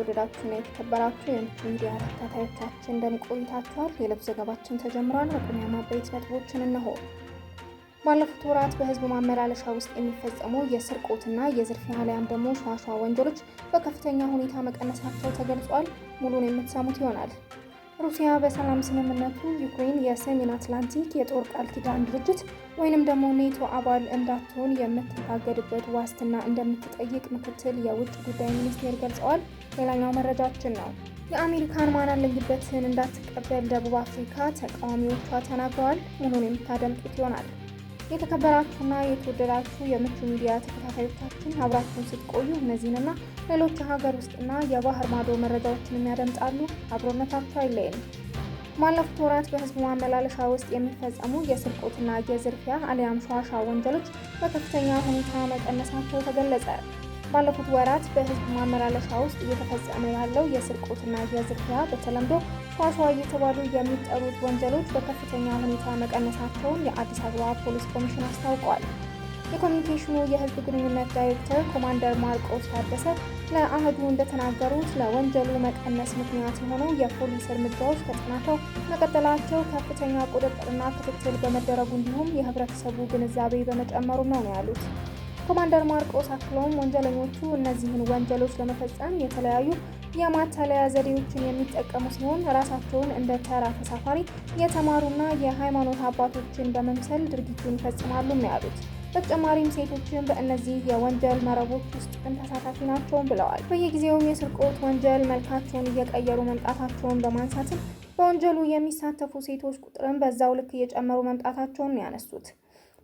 የተወደዳችሁና የተከበራችሁ የምቹ ሚዲያ ተከታታዮቻችን እንደምን ቆይታችኋል? የዕለቱ ዘገባችን ተጀምሯል። በቅድሚያ አበይት ነጥቦችን እነሆ። ባለፉት ወራት በህዝብ ማመላለሻ ውስጥ የሚፈጸሙ የስርቆትና የዝርፊያ አሊያም ደግሞ ሸዋሸዋ ወንጀሎች በከፍተኛ ሁኔታ መቀነሳቸው ተገልጿል። ሙሉን የምትሰሙት ይሆናል። ሩሲያ በሰላም ስምምነቱ ዩክሬን የሰሜን አትላንቲክ የጦር ቃል ኪዳን ድርጅት ወይንም ደግሞ ኔቶ አባል እንዳትሆን የምትታገድበት ዋስትና እንደምትጠይቅ ምክትል የውጭ ጉዳይ ሚኒስቴር ገልጸዋል። ሌላኛው መረጃችን ነው። የአሜሪካን ማን አለኝበትን እንዳትቀበል ደቡብ አፍሪካ ተቃዋሚዎቿ ተናግረዋል። ሙሉን የምታደምጡት ይሆናል። የተከበራችሁና የተወደዳችሁ የምቹ ሚዲያ ተከታታዮቻችን አብራችሁን ስትቆዩ እነዚህንና ሌሎች የሀገር ውስጥና የባህር ማዶ መረጃዎችን የሚያደምጣሉ። አብሮነታችሁ አይለየን። ባለፉት ወራት በህዝብ ማመላለሻ ውስጥ የሚፈጸሙ የስርቆትና የዝርፊያ አሊያም ሸዋሸዋ ወንጀሎች በከፍተኛ ሁኔታ መቀነሳቸው ተገለጸ። ባለፉት ወራት በህዝብ ማመላለሻ ውስጥ እየተፈጸመ ያለው የስርቆትና የዝርፊያ በተለምዶ ሸዋሸዋ እየተባሉ የሚጠሩት ወንጀሎች በከፍተኛ ሁኔታ መቀነሳቸውን የአዲስ አበባ ፖሊስ ኮሚሽን አስታውቋል። የኮሚኒኬሽኑ የህዝብ ግንኙነት ዳይሬክተር ኮማንደር ማርቆስ ታደሰ ለአህዱ እንደተናገሩት ለወንጀሉ መቀነስ ምክንያት የሆነው የፖሊስ እርምጃዎች ተጠናክረው መቀጠላቸው፣ ከፍተኛ ቁጥጥርና ክትትል በመደረጉ እንዲሁም የህብረተሰቡ ግንዛቤ በመጨመሩ ነው ያሉት። ኮማንደር ማርቆስ አክለውም ወንጀለኞቹ እነዚህን ወንጀሎች ለመፈጸም የተለያዩ የማታለያ ዘዴዎችን የሚጠቀሙ ሲሆን ራሳቸውን እንደ ተራ ተሳፋሪ የተማሩና የሃይማኖት አባቶችን በመምሰል ድርጊቱን ይፈጽማሉ ነው ያሉት። በተጨማሪም ሴቶችን በእነዚህ የወንጀል መረቦች ውስጥ ተሳታፊ ናቸውም ብለዋል። በየጊዜውም የስርቆት ወንጀል መልካቸውን እየቀየሩ መምጣታቸውን በማንሳትም በወንጀሉ የሚሳተፉ ሴቶች ቁጥርን በዛው ልክ እየጨመሩ መምጣታቸውን ያነሱት።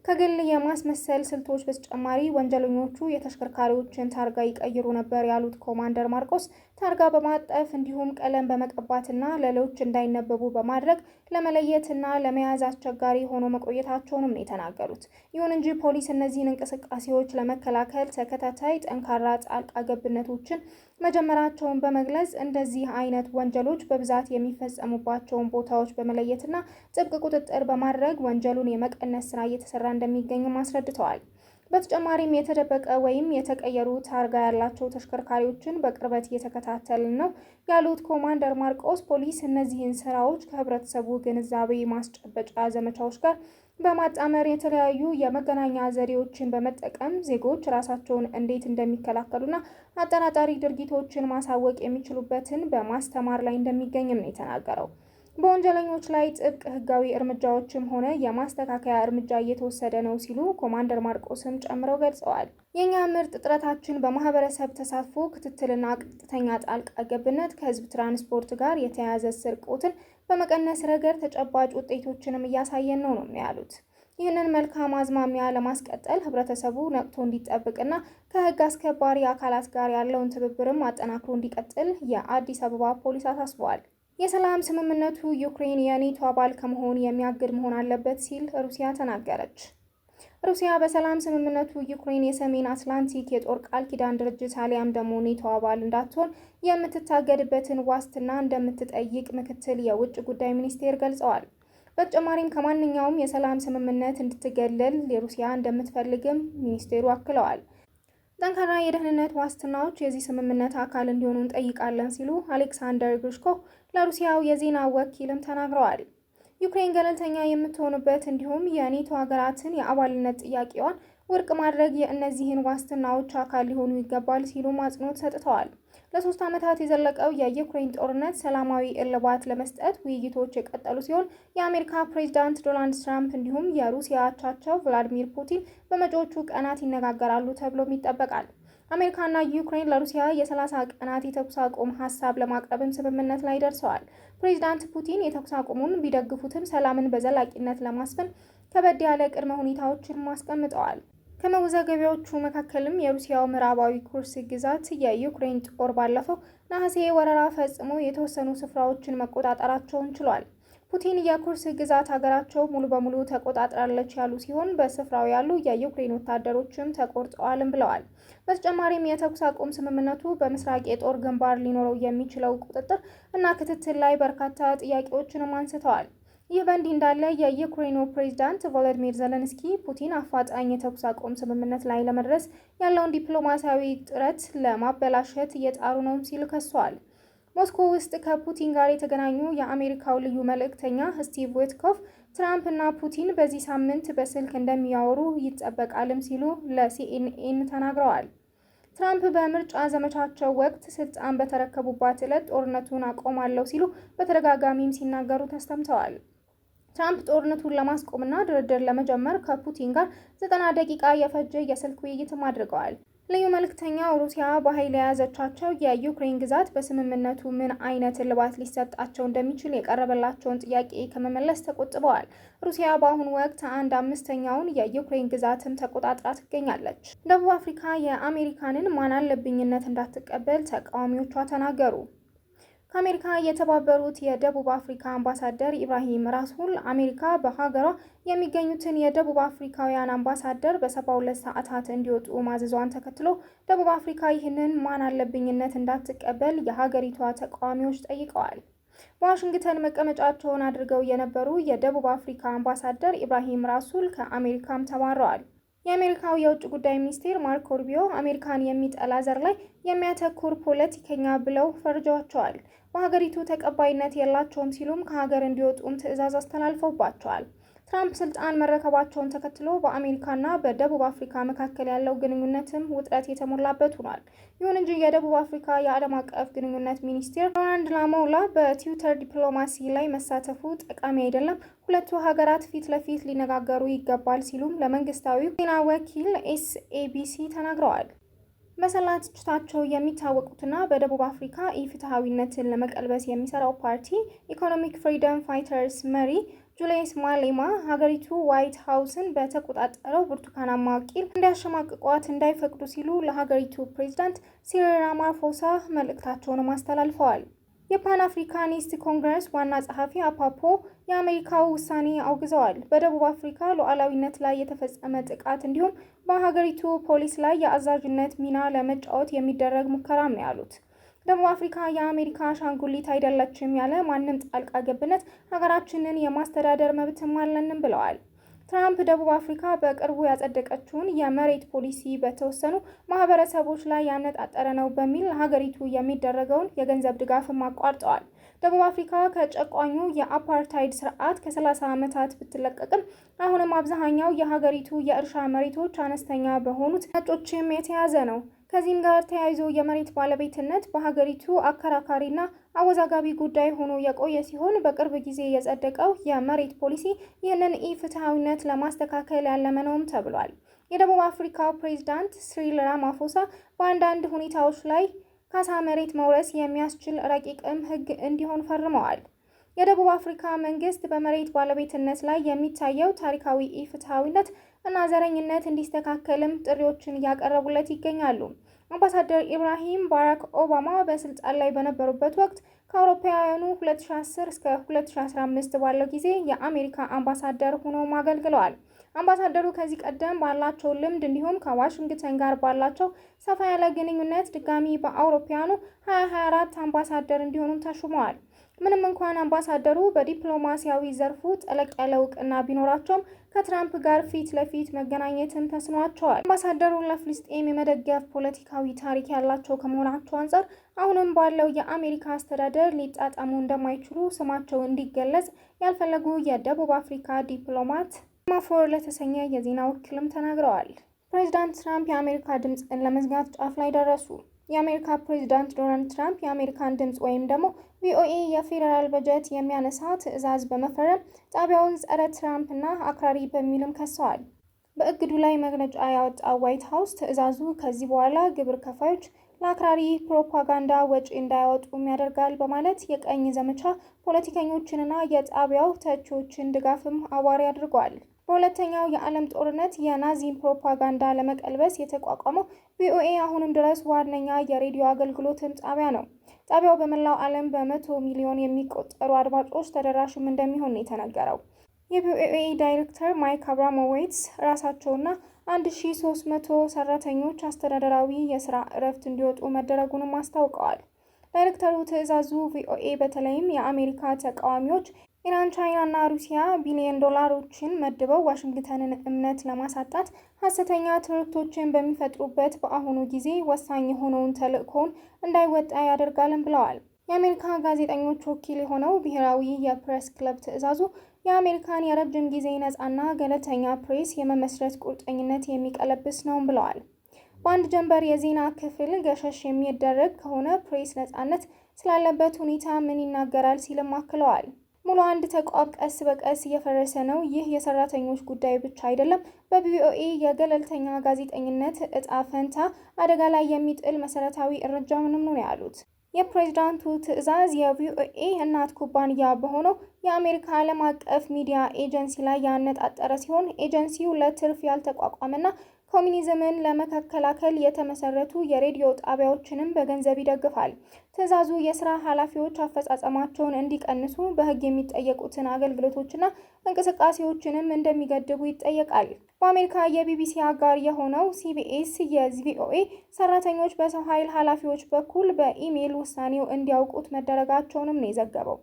ከግል የማስመሰል ስልቶች በተጨማሪ ወንጀለኞቹ የተሽከርካሪዎችን ታርጋ ይቀይሩ ነበር ያሉት ኮማንደር ማርቆስ ታርጋ በማጠፍ እንዲሁም ቀለም በመቀባትና ሌሎች እንዳይነበቡ በማድረግ ለመለየትና ለመያዝ አስቸጋሪ ሆኖ መቆየታቸውንም ነው የተናገሩት። ይሁን እንጂ ፖሊስ እነዚህን እንቅስቃሴዎች ለመከላከል ተከታታይ ጠንካራ ጣልቃ ገብነቶችን መጀመራቸውን በመግለጽ እንደዚህ አይነት ወንጀሎች በብዛት የሚፈጸሙባቸውን ቦታዎች በመለየትና ጥብቅ ቁጥጥር በማድረግ ወንጀሉን የመቀነስ ስራ እየተሰራ እንደሚገኝም አስረድተዋል። በተጨማሪም የተደበቀ ወይም የተቀየሩ ታርጋ ያላቸው ተሽከርካሪዎችን በቅርበት እየተከታተልን ነው ያሉት ኮማንደር ማርቆስ ፖሊስ እነዚህን ስራዎች ከህብረተሰቡ ግንዛቤ ማስጨበጫ ዘመቻዎች ጋር በማጣመር የተለያዩ የመገናኛ ዘዴዎችን በመጠቀም ዜጎች ራሳቸውን እንዴት እንደሚከላከሉና አጠራጣሪ ድርጊቶችን ማሳወቅ የሚችሉበትን በማስተማር ላይ እንደሚገኝም ነው የተናገረው። በወንጀለኞች ላይ ጥብቅ ህጋዊ እርምጃዎችም ሆነ የማስተካከያ እርምጃ እየተወሰደ ነው ሲሉ ኮማንደር ማርቆስም ጨምረው ገልጸዋል። የኛ ምርጥ ጥረታችን በማህበረሰብ ተሳትፎ ክትትልና ቀጥተኛ ጣልቃ ገብነት ከህዝብ ትራንስፖርት ጋር የተያያዘ ስርቆትን በመቀነስ ረገድ ተጨባጭ ውጤቶችንም እያሳየን ነው ያሉት። ይህንን መልካም አዝማሚያ ለማስቀጠል ህብረተሰቡ ነቅቶ እንዲጠብቅና ከህግ አስከባሪ አካላት ጋር ያለውን ትብብርም አጠናክሮ እንዲቀጥል የአዲስ አበባ ፖሊስ አሳስበዋል። የሰላም ስምምነቱ ዩክሬን የኔቶ አባል ከመሆን የሚያግድ መሆን አለበት ሲል ሩሲያ ተናገረች። ሩሲያ በሰላም ስምምነቱ ዩክሬን የሰሜን አትላንቲክ የጦር ቃል ኪዳን ድርጅት አሊያም ደግሞ ኔቶ አባል እንዳትሆን የምትታገድበትን ዋስትና እንደምትጠይቅ ምክትል የውጭ ጉዳይ ሚኒስቴር ገልጸዋል። በተጨማሪም ከማንኛውም የሰላም ስምምነት እንድትገለል ሩሲያ እንደምትፈልግም ሚኒስቴሩ አክለዋል። ጠንካራ የደህንነት ዋስትናዎች የዚህ ስምምነት አካል እንዲሆኑ እንጠይቃለን ሲሉ አሌክሳንደር ግሩሽኮቭ ለሩሲያው የዜና ወኪልም ተናግረዋል። ዩክሬን ገለልተኛ የምትሆንበት እንዲሁም የኔቶ ሀገራትን የአባልነት ጥያቄዋን ውድቅ ማድረግ የእነዚህን ዋስትናዎች አካል ሊሆኑ ይገባል ሲሉ አጽንኦት ሰጥተዋል። ለ3 ዓመታት የዘለቀው የዩክሬን ጦርነት ሰላማዊ እልባት ለመስጠት ውይይቶች የቀጠሉ ሲሆን የአሜሪካ ፕሬዝዳንት ዶናልድ ትራምፕ እንዲሁም የሩሲያ አቻቸው ቭላዲሚር ፑቲን በመጪዎቹ ቀናት ይነጋገራሉ ተብሎም ይጠበቃል። አሜሪካና ዩክሬን ለሩሲያ የ30 ቀናት የተኩስ አቁም ሀሳብ ለማቅረብም ስምምነት ላይ ደርሰዋል። ፕሬዝዳንት ፑቲን የተኩስ አቁሙን ቢደግፉትም ሰላምን በዘላቂነት ለማስፈን ከበድ ያለ ቅድመ ሁኔታዎችን አስቀምጠዋል። ከመወዛገቢያዎቹ መካከልም የሩሲያው ምዕራባዊ ኩርስ ግዛት የዩክሬን ጦር ባለፈው ነሐሴ ወረራ ፈጽሞ የተወሰኑ ስፍራዎችን መቆጣጠራቸውን ችሏል። ፑቲን የኩርስ ግዛት ሀገራቸው ሙሉ በሙሉ ተቆጣጥራለች ያሉ ሲሆን በስፍራው ያሉ የዩክሬን ወታደሮችም ተቆርጠዋልም ብለዋል። በተጨማሪም የተኩስ አቁም ስምምነቱ በምስራቅ የጦር ግንባር ሊኖረው የሚችለው ቁጥጥር እና ክትትል ላይ በርካታ ጥያቄዎችንም አንስተዋል። ይህ በእንዲህ እንዳለ የዩክሬኑ ፕሬዝዳንት ቮሎዲሚር ዘለንስኪ ፑቲን አፋጣኝ የተኩስ አቁም ስምምነት ላይ ለመድረስ ያለውን ዲፕሎማሲያዊ ጥረት ለማበላሸት እየጣሩ ነው ሲል ከሷል። ሞስኮ ውስጥ ከፑቲን ጋር የተገናኙ የአሜሪካው ልዩ መልእክተኛ ስቲቭ ዊትኮፍ ትራምፕ እና ፑቲን በዚህ ሳምንት በስልክ እንደሚያወሩ ይጠበቃልም ሲሉ ለሲኤንኤን ተናግረዋል። ትራምፕ በምርጫ ዘመቻቸው ወቅት ስልጣን በተረከቡባት ዕለት ጦርነቱን አቆማለሁ ሲሉ በተደጋጋሚም ሲናገሩ ተሰምተዋል። ትራምፕ ጦርነቱን ለማስቆምና ድርድር ለመጀመር ከፑቲን ጋር 90 ደቂቃ የፈጀ የስልክ ውይይትም አድርገዋል። ልዩ መልእክተኛው ሩሲያ በኃይል የያዘቻቸው የዩክሬን ግዛት በስምምነቱ ምን አይነት እልባት ሊሰጣቸው እንደሚችል የቀረበላቸውን ጥያቄ ከመመለስ ተቆጥበዋል። ሩሲያ በአሁኑ ወቅት 1/5ኛውን የዩክሬን ግዛትም ተቆጣጥራ ትገኛለች። ደቡብ አፍሪካ የአሜሪካንን ማናለብኝነት እንዳትቀበል ተቃዋሚዎቿ ተናገሩ። ከአሜሪካ የተባበሩት የደቡብ አፍሪካ አምባሳደር ኢብራሂም ራሱል አሜሪካ በሀገሯ የሚገኙትን የደቡብ አፍሪካውያን አምባሳደር በ72 ሰዓታት እንዲወጡ ማዘዟን ተከትሎ ደቡብ አፍሪካ ይህንን ማናለብኝነት እንዳትቀበል የሀገሪቷ ተቃዋሚዎች ጠይቀዋል። በዋሽንግተን መቀመጫቸውን አድርገው የነበሩ የደቡብ አፍሪካ አምባሳደር ኢብራሂም ራሱል ከአሜሪካም ተባረዋል። የአሜሪካው የውጭ ጉዳይ ሚኒስቴር ማርኮ ሩቢዮ አሜሪካን የሚጠላ ዘር ላይ የሚያተኩር ፖለቲከኛ ብለው ፈርጀዋቸዋል። በሀገሪቱ ተቀባይነት የላቸውም ሲሉም ከሀገር እንዲወጡም ትዕዛዝ አስተላልፈውባቸዋል። ትራምፕ ስልጣን መረከባቸውን ተከትሎ በአሜሪካና በደቡብ አፍሪካ መካከል ያለው ግንኙነትም ውጥረት የተሞላበት ሆኗል። ይሁን እንጂ የደቡብ አፍሪካ የዓለም አቀፍ ግንኙነት ሚኒስቴር ሮናልድ ላሞላ በትዊተር ዲፕሎማሲ ላይ መሳተፉ ጠቃሚ አይደለም፣ ሁለቱ ሀገራት ፊት ለፊት ሊነጋገሩ ይገባል ሲሉም ለመንግስታዊው ዜና ወኪል ኤስኤቢሲ ተናግረዋል። በሰላ ትችታቸው የሚታወቁትና በደቡብ አፍሪካ ኢፍትሐዊነትን ለመቀልበስ የሚሰራው ፓርቲ ኢኮኖሚክ ፍሪደም ፋይተርስ መሪ ጁልየስ ማሌማ ሀገሪቱ ዋይት ሀውስን በተቆጣጠረው ብርቱካናማ ቂል እንዲያሸማቅቋት እንዳይፈቅዱ ሲሉ ለሀገሪቱ ፕሬዝዳንት ሲሪል ራማፎሳ መልእክታቸውንም አስተላልፈዋል። የፓን አፍሪካኒስት ኮንግረስ ዋና ጸሐፊ አፓፖ የአሜሪካው ውሳኔ አውግዘዋል። በደቡብ አፍሪካ ሉዓላዊነት ላይ የተፈጸመ ጥቃት እንዲሁም በሀገሪቱ ፖሊስ ላይ የአዛዥነት ሚና ለመጫወት የሚደረግ ሙከራም ነው ያሉት። ደቡብ አፍሪካ የአሜሪካ አሻንጉሊት አይደለችም ያለ ማንም ጣልቃ ገብነት ሀገራችንን የማስተዳደር መብትም አለንም ብለዋል። ትራምፕ ደቡብ አፍሪካ በቅርቡ ያጸደቀችውን የመሬት ፖሊሲ በተወሰኑ ማህበረሰቦች ላይ ያነጣጠረ ነው በሚል ሀገሪቱ የሚደረገውን የገንዘብ ድጋፍም አቋርጠዋል። ደቡብ አፍሪካ ከጨቋኙ የአፓርታይድ ስርዓት ከ30 ዓመታት ብትለቀቅም አሁንም አብዛኛው የሀገሪቱ የእርሻ መሬቶች አነስተኛ በሆኑት ነጮችም የተያዘ ነው። ከዚህም ጋር ተያይዞ የመሬት ባለቤትነት በሀገሪቱ አከራካሪና አወዛጋቢ ጉዳይ ሆኖ የቆየ ሲሆን በቅርብ ጊዜ የጸደቀው የመሬት ፖሊሲ ይህንን ኢፍትሐዊነት ለማስተካከል ያለመ ነውም ተብሏል። የደቡብ አፍሪካው ፕሬዝዳንት ሲሪል ራማፎሳ በአንዳንድ ሁኔታዎች ላይ ካሳ መሬት መውረስ የሚያስችል ረቂቅም ሕግ እንዲሆን ፈርመዋል። የደቡብ አፍሪካ መንግስት በመሬት ባለቤትነት ላይ የሚታየው ታሪካዊ ኢፍትሐዊነት እና ዘረኝነት እንዲስተካከልም ጥሪዎችን እያቀረቡለት ይገኛሉ። አምባሳደር ኢብራሂም ባራክ ኦባማ በስልጣን ላይ በነበሩበት ወቅት ከአውሮፓውያኑ 2010 እስከ 2015 ባለው ጊዜ የአሜሪካ አምባሳደር ሆነው አገልግለዋል። አምባሳደሩ ከዚህ ቀደም ባላቸው ልምድ እንዲሁም ከዋሽንግተን ጋር ባላቸው ሰፋ ያለ ግንኙነት ድጋሚ በአውሮፓውያኑ 2024 አምባሳደር እንዲሆኑም ተሹመዋል። ምንም እንኳን አምባሳደሩ በዲፕሎማሲያዊ ዘርፉ ጠለቅ ያለ እውቅና ቢኖራቸውም ከትራምፕ ጋር ፊት ለፊት መገናኘትም ተስኗቸዋል። አምባሳደሩን ለፍልስጤም የመደገፍ ፖለቲካዊ ታሪክ ያላቸው ከመሆናቸው አንጻር አሁንም ባለው የአሜሪካ አስተዳደር ሊጣጣሙ እንደማይችሉ ስማቸው እንዲገለጽ ያልፈለጉ የደቡብ አፍሪካ ዲፕሎማት ማፎር ለተሰኘ የዜና ወኪልም ተናግረዋል። ፕሬዚዳንት ትራምፕ የአሜሪካ ድምፅን ለመዝጋት ጫፍ ላይ ደረሱ። የአሜሪካ ፕሬዚዳንት ዶናልድ ትራምፕ የአሜሪካን ድምፅ ወይም ደግሞ ቪኦኤ የፌዴራል በጀት የሚያነሳ ትዕዛዝ በመፈረም ጣቢያውን ጸረ ትራምፕ እና አክራሪ በሚልም ከሰዋል። በእግዱ ላይ መግለጫ ያወጣው ዋይት ሀውስ ትዕዛዙ ከዚህ በኋላ ግብር ከፋዮች ለአክራሪ ፕሮፓጋንዳ ወጪ እንዳያወጡም ያደርጋል በማለት የቀኝ ዘመቻ ፖለቲከኞችንና የጣቢያው ተቺዎችን ድጋፍም አዋሪ አድርጓል። በሁለተኛው የዓለም ጦርነት የናዚን ፕሮፓጋንዳ ለመቀልበስ የተቋቋመው ቪኦኤ አሁንም ድረስ ዋነኛ የሬዲዮ አገልግሎትም ጣቢያ ነው። ጣቢያው በመላው ዓለም በ100 ሚሊዮን የሚቆጠሩ አድማጮች ተደራሽም እንደሚሆን ነው የተነገረው። የቪኦኤ ዳይሬክተር ማይክ አብራሞዊትስ ራሳቸውና 1300 ሰራተኞች አስተዳደራዊ የስራ እረፍት እንዲወጡ መደረጉንም አስታውቀዋል። ዳይሬክተሩ ትዕዛዙ ቪኦኤ በተለይም የአሜሪካ ተቃዋሚዎች ኢራን፣ ቻይናና ሩሲያ ቢሊዮን ዶላሮችን መድበው ዋሽንግተንን እምነት ለማሳጣት ሐሰተኛ ትርክቶችን በሚፈጥሩበት በአሁኑ ጊዜ ወሳኝ የሆነውን ተልዕኮውን እንዳይወጣ ያደርጋልን ብለዋል። የአሜሪካ ጋዜጠኞች ወኪል የሆነው ብሔራዊ የፕሬስ ክለብ ትዕዛዙ የአሜሪካን የረጅም ጊዜ ነፃና ገለልተኛ ፕሬስ የመመስረት ቁርጠኝነት የሚቀለብስ ነው ብለዋል። በአንድ ጀንበር የዜና ክፍል ገሸሽ የሚደረግ ከሆነ ፕሬስ ነፃነት ስላለበት ሁኔታ ምን ይናገራል ሲልም አክለዋል። ሙሉ አንድ ተቋም ቀስ በቀስ እየፈረሰ ነው። ይህ የሰራተኞች ጉዳይ ብቻ አይደለም። በቪኦኤ የገለልተኛ ጋዜጠኝነት እጣ ፈንታ አደጋ ላይ የሚጥል መሰረታዊ እርምጃ ምንም ነው ያሉት። የፕሬዝዳንቱ ትዕዛዝ የቪኦኤ እናት ኩባንያ በሆነው የአሜሪካ ዓለም አቀፍ ሚዲያ ኤጀንሲ ላይ ያነጣጠረ ሲሆን ኤጀንሲው ለትርፍ ያልተቋቋመና ኮሚኒዝምን ለመከላከል የተመሰረቱ የሬዲዮ ጣቢያዎችንም በገንዘብ ይደግፋል። ትዕዛዙ የስራ ኃላፊዎች አፈጻጸማቸውን እንዲቀንሱ፣ በሕግ የሚጠየቁትን አገልግሎቶችና እንቅስቃሴዎችንም እንደሚገድቡ ይጠየቃል። በአሜሪካ የቢቢሲ አጋር የሆነው ሲቢኤስ የቪኦኤ ሰራተኞች በሰው ኃይል ኃላፊዎች በኩል በኢሜይል ውሳኔው እንዲያውቁት መደረጋቸውንም ነው የዘገበው።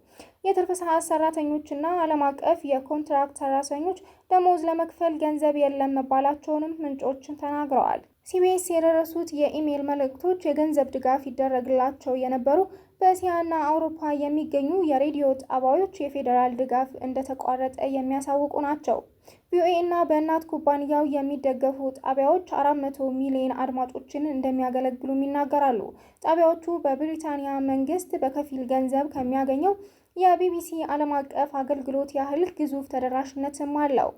የትርፍ ሰዓት ሰራተኞችና ዓለም አቀፍ የኮንትራክት ሰራተኞች ደሞዝ ለመክፈል ገንዘብ የለም መባላቸውንም ምንጮችን ተናግረዋል። ሲቢኤስ የደረሱት የኢሜይል መልእክቶች የገንዘብ ድጋፍ ይደረግላቸው የነበሩ በእስያና አውሮፓ የሚገኙ የሬዲዮ ጣቢያዎች የፌዴራል ድጋፍ እንደተቋረጠ የሚያሳውቁ ናቸው። ቪኦኤ እና በእናት ኩባንያው የሚደገፉ ጣቢያዎች 400 ሚሊዮን አድማጮችን እንደሚያገለግሉም ይናገራሉ። ጣቢያዎቹ በብሪታንያ መንግስት በከፊል ገንዘብ ከሚያገኘው የቢቢሲ ዓለም አቀፍ አገልግሎት ያህል ግዙፍ ተደራሽነትም አለው።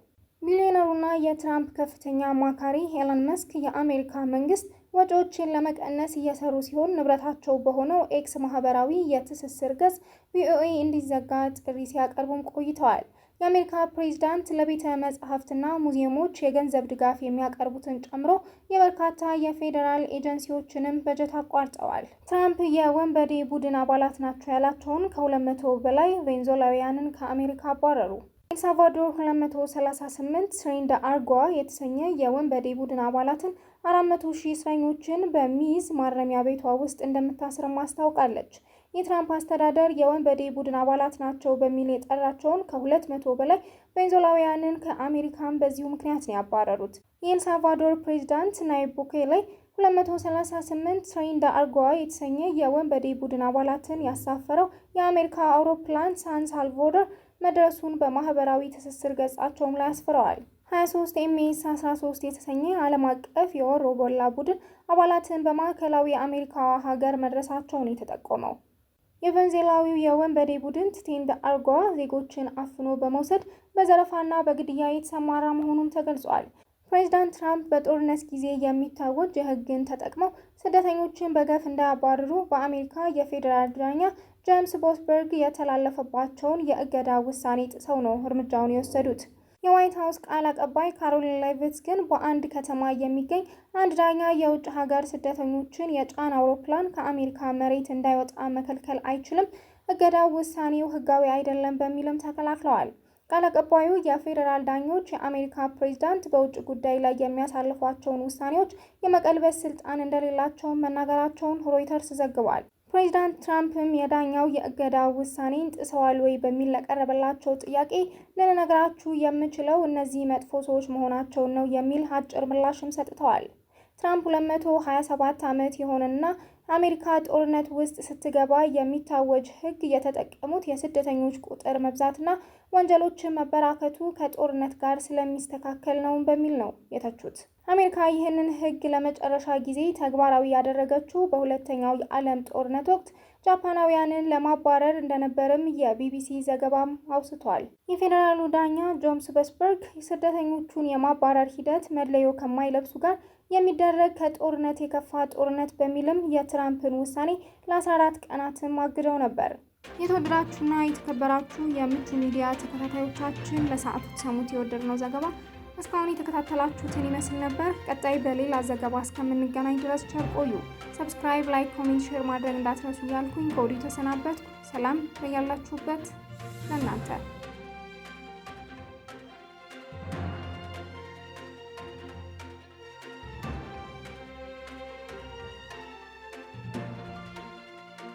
ሚሊዮነሩና የትራምፕ ከፍተኛ አማካሪ ኤለን መስክ የአሜሪካ መንግስት ወጪዎችን ለመቀነስ እየሰሩ ሲሆን ንብረታቸው በሆነው ኤክስ ማህበራዊ የትስስር ገጽ ቪኦኤ እንዲዘጋ ጥሪ ሲያቀርቡም ቆይተዋል። የአሜሪካ ፕሬዝዳንት ለቤተ መጻሕፍትና ሙዚየሞች የገንዘብ ድጋፍ የሚያቀርቡትን ጨምሮ የበርካታ የፌዴራል ኤጀንሲዎችንም በጀት አቋርጠዋል። ትራምፕ የወንበዴ ቡድን አባላት ናቸው ያላቸውን ከ200 በላይ ቬንዙዌላውያንን ከአሜሪካ አባረሩ። ኤልሳልቫዶር 238 ስሬንዳ አርጓ የተሰኘ የወንበዴ ቡድን አባላትን 400,000 እስረኞችን በሚይዝ ማረሚያ ቤቷ ውስጥ እንደምታስርም አስታውቃለች። የትራምፕ አስተዳደር የወንበዴ ቡድን አባላት ናቸው በሚል የጠራቸውን ከ200 በላይ ቬንዙዌላውያንን ከአሜሪካን በዚሁ ምክንያት ነው ያባረሩት። የኤልሳልቫዶር ፕሬዝዳንት ናይብ ቡኬሌ 238 ስሬንዳ አርጓ የተሰኘ የወንበዴ ቡድን አባላትን ያሳፈረው የአሜሪካ አውሮፕላን ሳን ሳልቫዶር መድረሱን በማህበራዊ ትስስር ገጻቸውም ላይ አስፍረዋል። 23 ኤምኤስ 13 የተሰኘ ዓለም አቀፍ የወሮበላ ቡድን አባላትን በማዕከላዊ አሜሪካ ሀገር መድረሳቸውን የተጠቆመው የቬንዙዌላዊው የወንበዴ ቡድን ትቴንዳ አርጓ ዜጎችን አፍኖ በመውሰድ በዘረፋና በግድያ የተሰማራ መሆኑን ተገልጿል። ፕሬዝዳንት ትራምፕ በጦርነት ጊዜ የሚታወጅ የሕግን ተጠቅመው ስደተኞችን በገፍ እንዳያባርሩ በአሜሪካ የፌዴራል ዳኛ ጄምስ ቦስበርግ የተላለፈባቸውን የእገዳ ውሳኔ ጥሰው ነው እርምጃውን የወሰዱት። የዋይት ሀውስ ቃል አቀባይ ካሮሊን ሌቪት ግን በአንድ ከተማ የሚገኝ አንድ ዳኛ የውጭ ሀገር ስደተኞችን የጫነ አውሮፕላን ከአሜሪካ መሬት እንዳይወጣ መከልከል አይችልም፣ እገዳው ውሳኔው ሕጋዊ አይደለም በሚልም ተከላክለዋል። ቃል አቀባዩ የፌዴራል ዳኞች የአሜሪካ ፕሬዝዳንት በውጭ ጉዳይ ላይ የሚያሳልፏቸውን ውሳኔዎች የመቀልበስ ስልጣን እንደሌላቸው መናገራቸውን ሮይተርስ ዘግቧል። ፕሬዝዳንት ትራምፕም የዳኛው የእገዳ ውሳኔን ጥሰዋል ወይ በሚል ለቀረበላቸው ጥያቄ ልነግራችሁ የምችለው እነዚህ መጥፎ ሰዎች መሆናቸውን ነው የሚል አጭር ምላሽም ሰጥተዋል። ትራምፕ 227 ዓመት የሆነና አሜሪካ ጦርነት ውስጥ ስትገባ የሚታወጅ ሕግ የተጠቀሙት የስደተኞች ቁጥር መብዛትና ወንጀሎችን መበራከቱ ከጦርነት ጋር ስለሚስተካከል ነው በሚል ነው የተቹት። አሜሪካ ይህንን ሕግ ለመጨረሻ ጊዜ ተግባራዊ ያደረገችው በሁለተኛው የዓለም ጦርነት ወቅት ጃፓናውያንን ለማባረር እንደነበርም የቢቢሲ ዘገባም አውስቷል። የፌዴራሉ ዳኛ ጄምስ ቦስበርግ የስደተኞቹን የማባረር ሂደት መለዮ ከማይለብሱ ጋር የሚደረግ ከጦርነት የከፋ ጦርነት በሚልም የትራምፕን ውሳኔ ለ14 ቀናትም አግደው ነበር። የተወደዳችሁና የተከበራችሁ የምቹ ሚዲያ ተከታታዮቻችን ለሰዓቱ ሰሙት የወደድነው ዘገባ እስካሁን የተከታተላችሁትን ይመስል ነበር። ቀጣይ በሌላ ዘገባ እስከምንገናኝ ድረስ ቸር ቆዩ። ሰብስክራይብ፣ ላይክ፣ ኮሜንት፣ ሼር ማድረግ እንዳትረሱ እያልኩኝ ከወዲሁ ተሰናበትኩ። ሰላም በያላችሁበት ለእናንተ